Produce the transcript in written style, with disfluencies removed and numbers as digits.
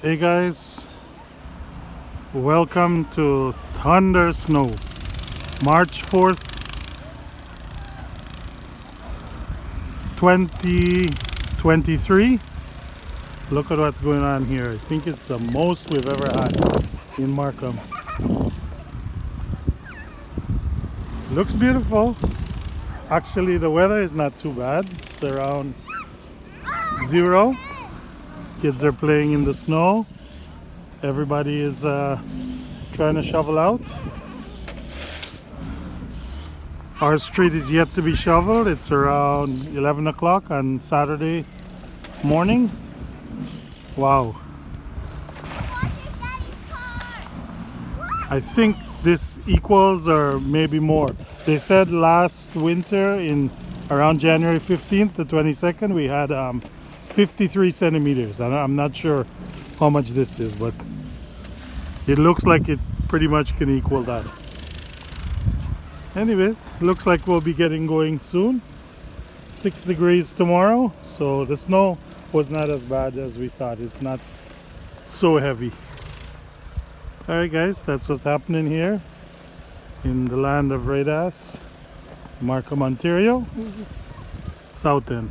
Hey guys, welcome to Thundersnow, March 4th, 2023. Look at what's going on here. I think it's the most we've ever had in Markham. Looks beautiful. Actually, the weather is not too bad. It's around 0. Kids are playing in the snow. Everybody is trying to shovel out. Our street is yet to be shoveled. It's around 11 o'clock on Saturday morning. Wow. I think this equals or maybe more. They said last winter in around January 15th to 22nd we had 53 centimeters. I'm not sure how much this is, but it looks like it pretty much can equal that. Anyways, looks like we'll be getting going soon. 6 degrees tomorrow, so the snow was not as bad as we thought. It's not so heavy. Alright guys, that's what's happening here in the land of Raidas, Markham, Ontario, South End.